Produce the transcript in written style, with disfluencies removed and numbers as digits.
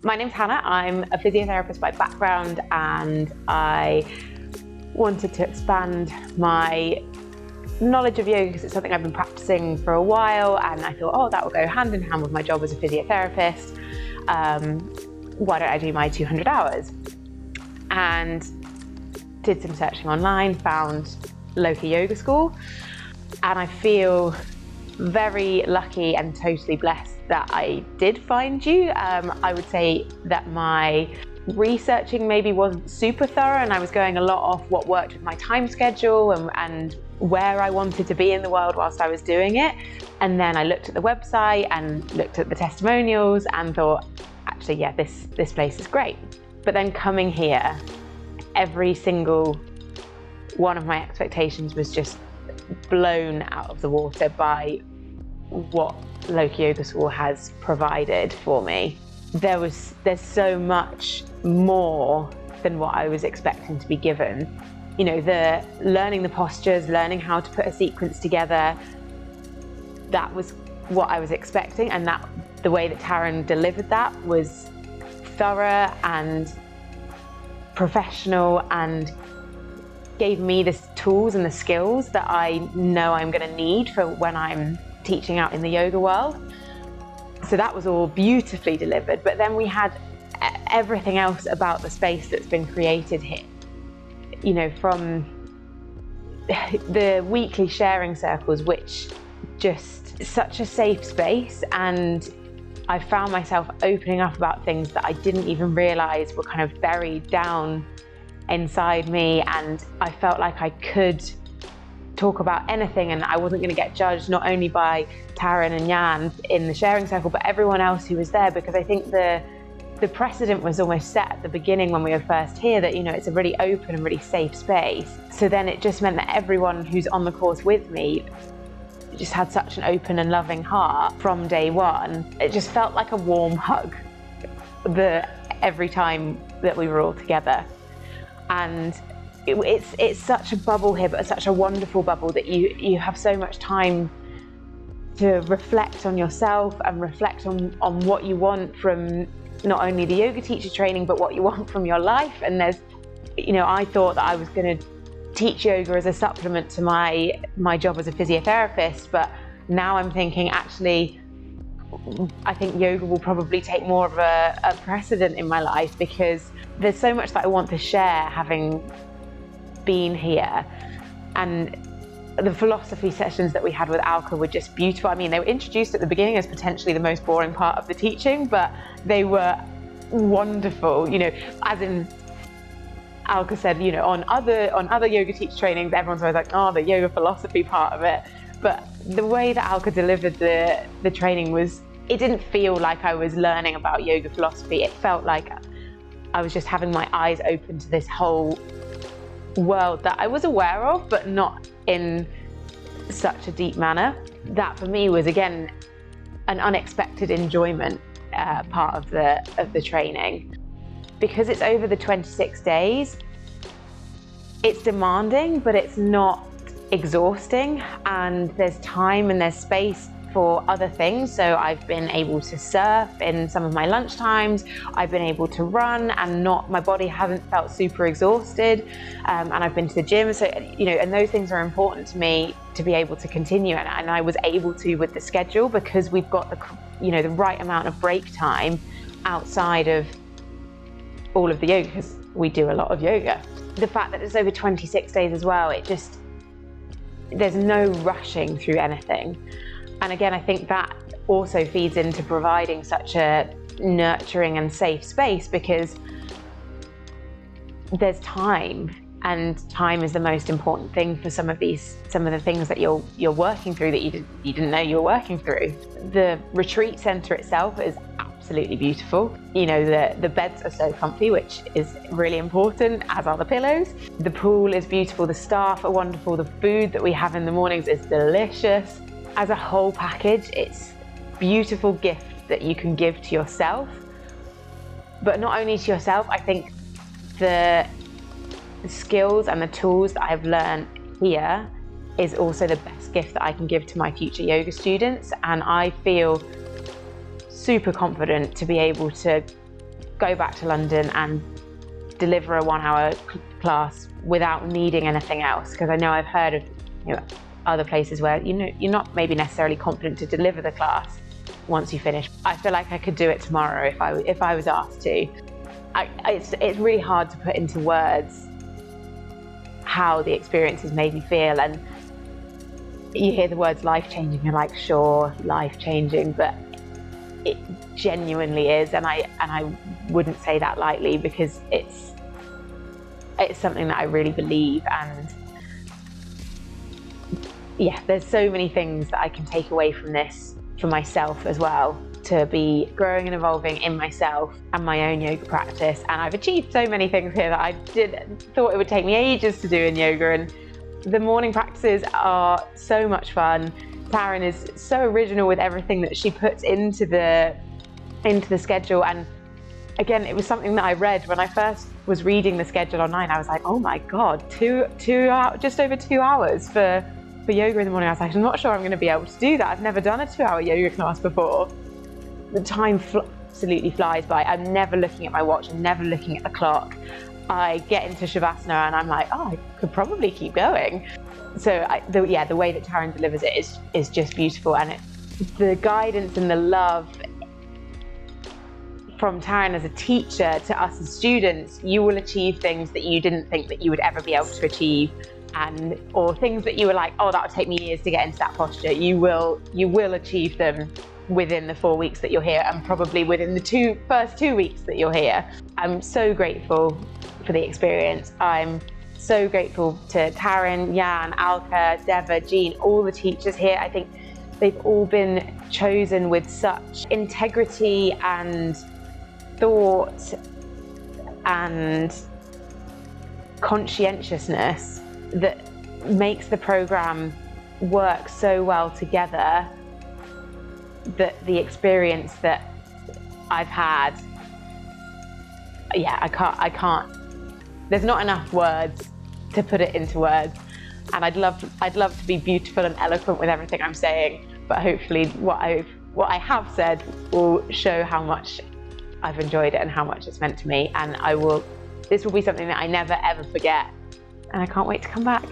My name's Hanna. I'm a physiotherapist by background, and I wanted to expand my knowledge of yoga because it's something I've been practicing for a while, and I thought, oh, that will go hand in hand with my job as a physiotherapist. Why don't I do my 200 hours? And did some searching online, found Loka Yoga School, and I feel very lucky and totally blessed that I did find you. I would say that my researching maybe wasn't super thorough, and I was going a lot off what worked with my time schedule and where I wanted to be in the world whilst I was doing it. And then I looked at the website and looked at the testimonials and thought, actually, yeah, this place is great. But then coming here, every single one of my expectations was just blown out of the water by what Loka Yoga School has provided for me. There's so much more than what I was expecting to be given. You know, the learning the postures, learning how to put a sequence together, that was what I was expecting, and that the way that Taryn delivered that was thorough and professional and gave me the tools and the skills that I know I'm going to need for when I'm teaching out in the yoga world. So that was all beautifully delivered. But then we had everything else about the space that's been created here. You know, from the weekly sharing circles, which just such a safe space, and I found myself opening up about things that I didn't even realize were kind of buried down inside me, and I felt like I could talk about anything and I wasn't going to get judged, not only by Taryn and Jan in the sharing circle, but everyone else who was there, because I think the precedent was almost set at the beginning when we were first here that, you know, it's a really open and really safe space. So then it just meant that everyone who's on the course with me just had such an open and loving heart from day one. It just felt like a warm hug every time that we were all together. And it's such a bubble here, but such a wonderful bubble that you have so much time to reflect on yourself and reflect on what you want from not only the yoga teacher training, but what you want from your life. And there's, you know, I thought that I was going to teach yoga as a supplement to my job as a physiotherapist, but now I'm thinking, actually, I think yoga will probably take more of a precedent in my life, because there's so much that I want to share having been here. And the philosophy sessions that we had with Alka were just beautiful. I mean, they were introduced at the beginning as potentially the most boring part of the teaching, but they were wonderful. You know, as in Alka said, you know, on other yoga teacher trainings, everyone's always like, oh, the yoga philosophy part of it. But the way that Alka delivered the training it didn't feel like I was learning about yoga philosophy. It felt like I was just having my eyes open to this whole world that I was aware of, but not in such a deep manner. That for me was, again, an unexpected enjoyment part of the training. Because it's over the 26 days, it's demanding, but it's not exhausting, and there's time and there's space for other things. So I've been able to surf in some of my lunch times, I've been able to run, and my body hasn't felt super exhausted, and I've been to the gym. So, you know, and those things are important to me to be able to continue, and I was able to with the schedule, because we've got the right amount of break time outside of all of the yoga, because we do a lot of yoga. The fact that it's over 26 days as well, there's no rushing through anything. And again, I think that also feeds into providing such a nurturing and safe space, because there's time, and time is the most important thing for some of the things that you're working through that you didn't know you were working through. The retreat center itself is absolutely beautiful. You know, the beds are so comfy, which is really important, as are the pillows. The pool is beautiful, the staff are wonderful, the food that we have in the mornings is delicious. As a whole package, it's a beautiful gift that you can give to yourself. But not only to yourself, I think the skills and the tools that I've learned here is also the best gift that I can give to my future yoga students. And I feel super confident to be able to go back to London and deliver a 1 hour class without needing anything else, because I know I've heard of other places where you're not maybe necessarily confident to deliver the class once you finish. I feel like I could do it tomorrow if I was asked to. It's really hard to put into words how the experience has made me feel, and you hear the words life-changing, you're like, sure, life-changing, but it genuinely is, and I wouldn't say that lightly, because it's something that I really believe. And yeah, there's so many things that I can take away from this for myself as well, to be growing and evolving in myself and my own yoga practice. And I've achieved so many things here that I thought it would take me ages to do in yoga, and the morning practices are so much fun. Taryn is so original with everything that she puts into the schedule. And again, it was something that I read when I first was reading the schedule online. I was like, oh my God, just over 2 hours for yoga in the morning. I was like, I'm not sure I'm going to be able to do that. I've never done a 2-hour yoga class before. The time absolutely flies by. I'm never looking at my watch. I'm never looking at the clock. I get into Shavasana and I'm like, oh, I could probably keep going. So the way that Taryn delivers it is just beautiful. And the guidance and the love from Taryn as a teacher to us as students, you will achieve things that you didn't think that you would ever be able to achieve, or things that you were like, oh, that would take me years to get into that posture. You will achieve them within the 4 weeks that you're here, and probably within the first 2 weeks that you're here. I'm so grateful for the experience. I'm so grateful to Taryn, Jan, Alka, Deva, Jean, all the teachers here. I think they've all been chosen with such integrity and thought and conscientiousness that makes the program work so well together, that the experience that I've had, I can't, there's not enough words to put it into words. And I'd love to be beautiful and eloquent with everything I'm saying, but hopefully what I have said will show how much I've enjoyed it and how much it's meant to me. And this will be something that I never ever forget. And I can't wait to come back.